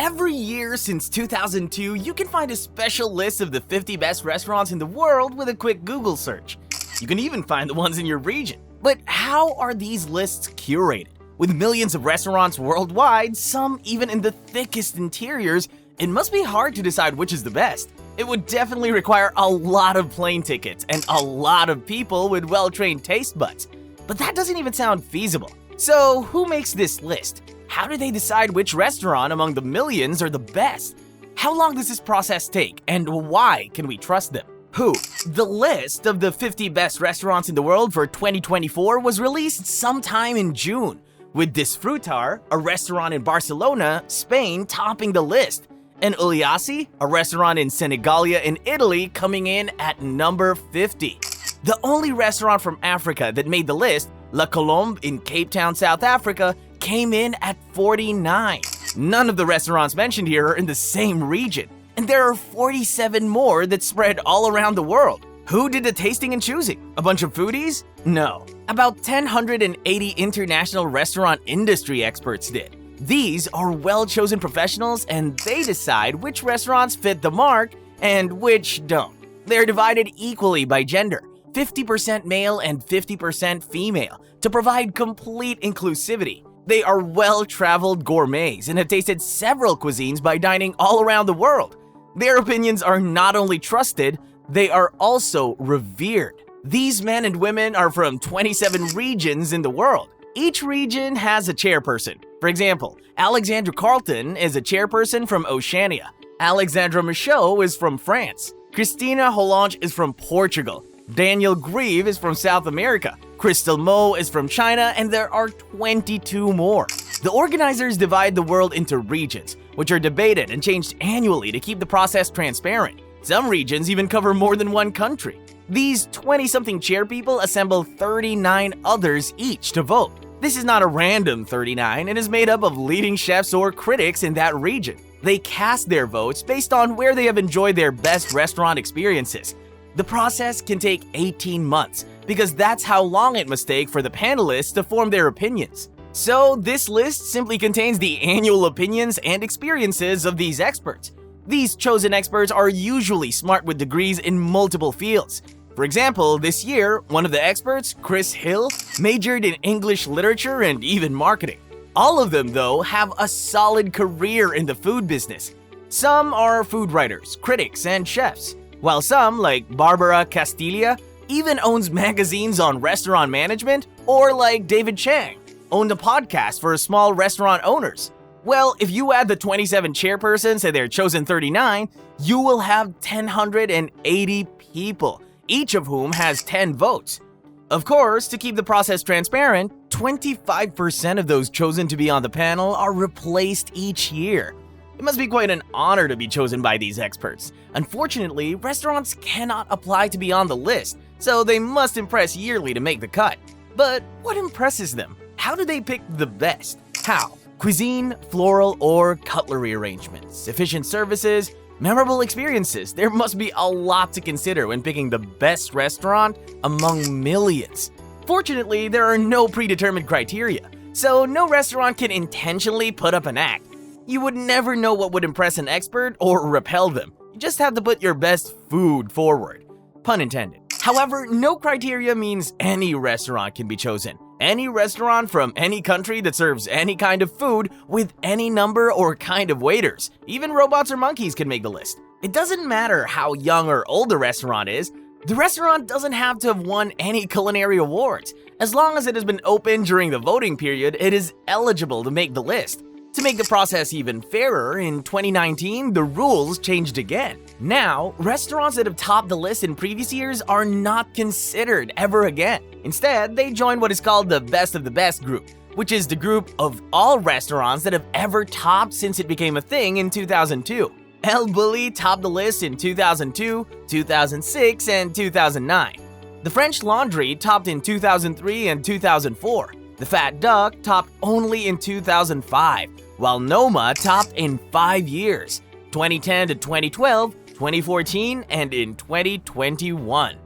Every year since 2002, you can find a special list of the 50 best restaurants in the world with a quick Google search. You can even find the ones in your region. But how are these lists curated? With millions of restaurants worldwide, some even in the thickest interiors, it must be hard to decide which is the best. It would definitely require a lot of plane tickets and a lot of people with well-trained taste buds. But that doesn't even sound feasible. So who makes this list? How do they decide which restaurant among the millions are the best? How long does this process take, and why can we trust them? The list of the 50 best restaurants in the world for 2024 was released sometime in June, with Disfrutar, a restaurant in Barcelona, Spain, topping the list, and Uliassi, a restaurant in Senigallia in Italy, coming in at number 50. The only restaurant from Africa that made the list, La Colombe in Cape Town, South Africa, came in at 49. None of the restaurants mentioned here are in the same region, and there are 47 more that spread all around the world. Who did the tasting and choosing? A bunch of foodies? No. About 1,080 international restaurant industry experts did. These are well-chosen professionals, and they decide which restaurants fit the mark and which don't. They're divided equally by gender, 50% male and 50% female, to provide complete inclusivity. They are well-traveled gourmets and have tasted several cuisines by dining all around the world. Their opinions are not only trusted, they are also revered. These men and women are from 27 regions in the world. Each region has a chairperson. For example, Alexandra Carlton is a chairperson from Oceania. Alexandra Michaud is from France. Christina Hollange is from Portugal. Daniel Grieve is from South America. Crystal Mo is from China, and there are 22 more. The organizers divide the world into regions, which are debated and changed annually to keep the process transparent. Some regions even cover more than one country. These 20-something chair people assemble 39 others each to vote. This is not a random 39, it is made up of leading chefs or critics in that region. They cast their votes based on where they have enjoyed their best restaurant experiences. The process can take 18 months, because that's how long it must take for the panelists to form their opinions. So this list simply contains the annual opinions and experiences of these experts. These chosen experts are usually smart with degrees in multiple fields. For example, this year, one of the experts, Chris Hill, majored in English literature and even marketing. All of them, though, have a solid career in the food business. Some are food writers, critics, and chefs, while some, like Barbara Castilla, even owns magazines on restaurant management, or like David Chang, owned a podcast for small restaurant owners. Well, if you add the 27 chairpersons to their chosen 39, you will have 1,080 people, each of whom has 10 votes. Of course, to keep the process transparent, 25% of those chosen to be on the panel are replaced each year. It must be quite an honor to be chosen by these experts. Unfortunately, restaurants cannot apply to be on the list, so they must impress yearly to make the cut. But what impresses them? How do they pick the best? How? Cuisine, floral, or cutlery arrangements, efficient services, memorable experiences. There must be a lot to consider when picking the best restaurant among millions. Fortunately, there are no predetermined criteria, so no restaurant can intentionally put up an act. You would never know what would impress an expert or repel them. You just have to put your best food forward. Pun intended. However, no criteria means any restaurant can be chosen. Any restaurant from any country that serves any kind of food with any number or kind of waiters. Even robots or monkeys can make the list. It doesn't matter how young or old the restaurant is. The restaurant doesn't have to have won any culinary awards. As long as it has been open during the voting period, it is eligible to make the list. To make the process even fairer, in 2019, the rules changed again. Now, restaurants that have topped the list in previous years are not considered ever again. Instead, they join what is called the Best of the Best group, which is the group of all restaurants that have ever topped since it became a thing in 2002. El Bulli topped the list in 2002, 2006, and 2009. The French Laundry topped in 2003 and 2004. The Fat Duck topped only in 2005, while Noma topped in 5 years, 2010 to 2012, 2014, and in 2021.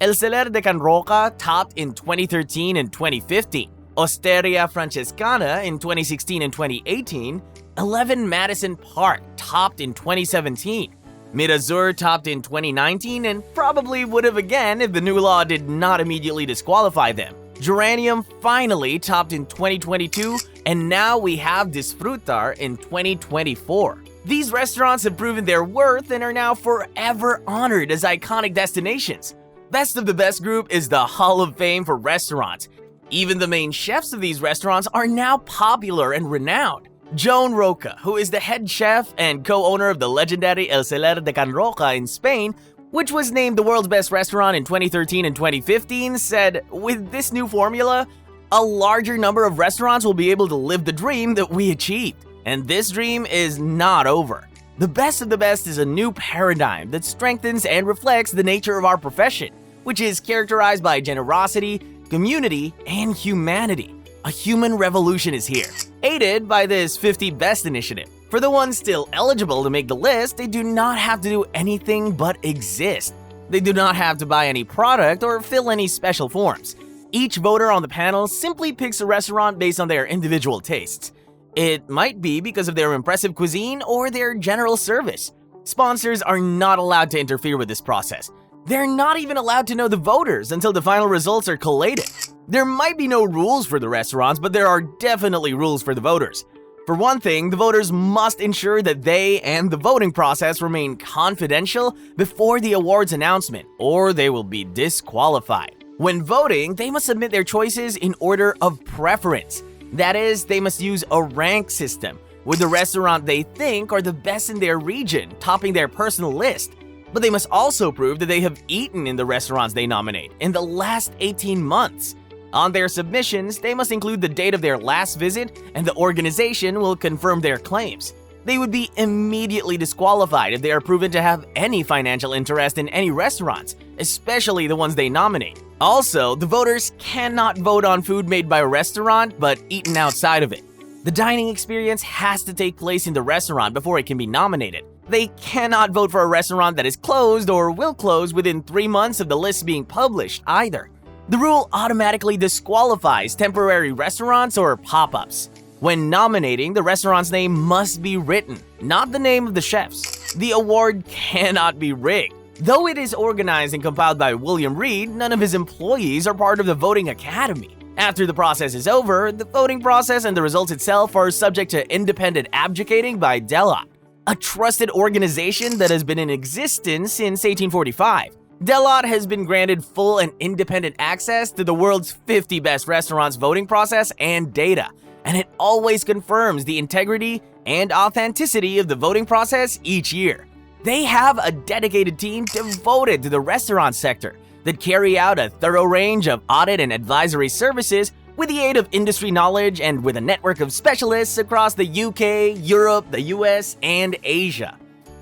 El Celler de Can Roca topped in 2013 and 2015, Osteria Francescana in 2016 and 2018, 11 Madison Park topped in 2017. Mirazur topped in 2019 and probably would have again if the new law did not immediately disqualify them. Geranium finally topped in 2022, and now we have Disfrutar in 2024. These restaurants have proven their worth and are now forever honored as iconic destinations. Best of the Best Group is the Hall of Fame for restaurants. Even the main chefs of these restaurants are now popular and renowned. Joan Roca, who is the head chef and co-owner of the legendary El Celler de Can Roca in Spain, which was named the world's best restaurant in 2013 and 2015, said, "With this new formula, a larger number of restaurants will be able to live the dream that we achieved. And this dream is not over. The Best of the Best is a new paradigm that strengthens and reflects the nature of our profession, which is characterized by generosity, community, and humanity. A human revolution is here, aided by this 50 Best initiative. For the ones still eligible to make the list, they do not have to do anything but exist. They do not have to buy any product or fill any special forms. Each voter on the panel simply picks a restaurant based on their individual tastes. It might be because of their impressive cuisine or their general service. Sponsors are not allowed to interfere with this process. They're not even allowed to know the voters until the final results are collated. There might be no rules for the restaurants, but there are definitely rules for the voters. For one thing, the voters must ensure that they and the voting process remain confidential before the awards announcement, or they will be disqualified. When voting, they must submit their choices in order of preference. That is, they must use a rank system, with the restaurant they think are the best in their region topping their personal list. But they must also prove that they have eaten in the restaurants they nominate in the last 18 months. On their submissions, they must include the date of their last visit, and the organization will confirm their claims. They would be immediately disqualified if they are proven to have any financial interest in any restaurants, especially the ones they nominate. Also, the voters cannot vote on food made by a restaurant but eaten outside of it. The dining experience has to take place in the restaurant before it can be nominated. They cannot vote for a restaurant that is closed or will close within 3 months of the list being published either. The rule automatically disqualifies temporary restaurants or pop-ups. When nominating, the restaurant's name must be written, not the name of the chefs. The award cannot be rigged. Though it is organized and compiled by William Reed, none of his employees are part of the voting academy. After the process is over, the voting process and the results itself are subject to independent abjugating by Delot, a trusted organization that has been in existence since 1845. Delot has been granted full and independent access to the world's 50 best restaurants voting process and data, and it always confirms the integrity and authenticity of the voting process each year. They have a dedicated team devoted to the restaurant sector that carry out a thorough range of audit and advisory services with the aid of industry knowledge and with a network of specialists across the UK, Europe, the US, and Asia.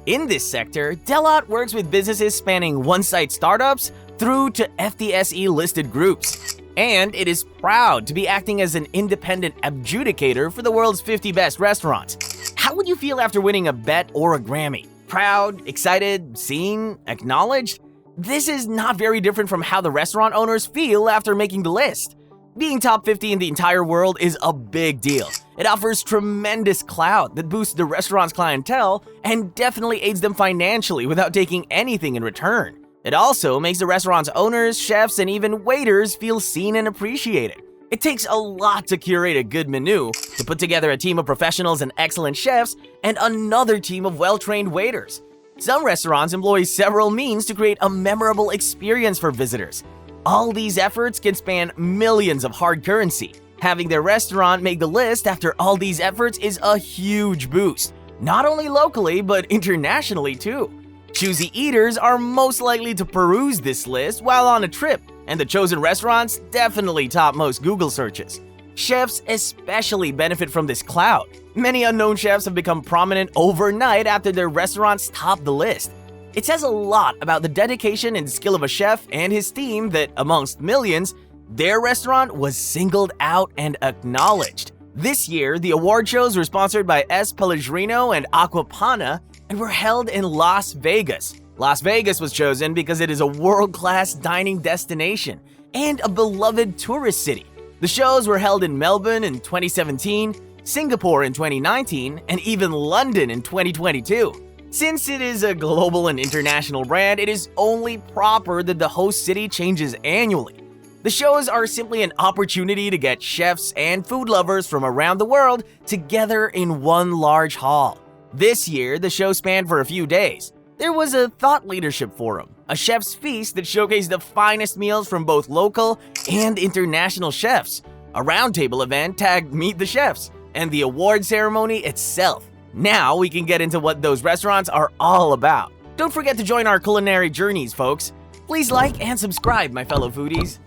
In this sector, Delot works with businesses spanning one-site startups through to FTSE-listed groups. And it is proud to be acting as an independent adjudicator for the world's 50 best restaurants. How would you feel after winning a bet or a Grammy? Proud, excited, seen, acknowledged? This is not very different from how the restaurant owners feel after making the list. Being top 50 in the entire world is a big deal. It offers tremendous clout that boosts the restaurant's clientele and definitely aids them financially without taking anything in return. It also makes the restaurant's owners, chefs, and even waiters feel seen and appreciated. It takes a lot to curate a good menu, to put together a team of professionals and excellent chefs, and another team of well-trained waiters. Some restaurants employ several means to create a memorable experience for visitors. All these efforts can span millions of hard currency. Having their restaurant make the list after all these efforts is a huge boost, not only locally but internationally too. Choosy eaters are most likely to peruse this list while on a trip, and the chosen restaurants definitely top most Google searches. Chefs especially benefit from this clout. Many unknown chefs have become prominent overnight after their restaurants top the list. It says a lot about the dedication and skill of a chef and his team that, amongst millions, their restaurant was singled out and acknowledged. This year, the award shows were sponsored by S. Pellegrino and Aquapana and were held in Las Vegas. Las Vegas was chosen because it is a world-class dining destination and a beloved tourist city. The shows were held in Melbourne in 2017, Singapore in 2019, and even London in 2022. Since it is a global and international brand, it is only proper that the host city changes annually. The shows are simply an opportunity to get chefs and food lovers from around the world together in one large hall. This year, the show spanned for a few days. There was a thought leadership forum, a chef's feast that showcased the finest meals from both local and international chefs, a roundtable event tagged Meet the Chefs, and the award ceremony itself. Now we can get into what those restaurants are all about. Don't forget to join our culinary journeys, folks. Please like and subscribe, my fellow foodies.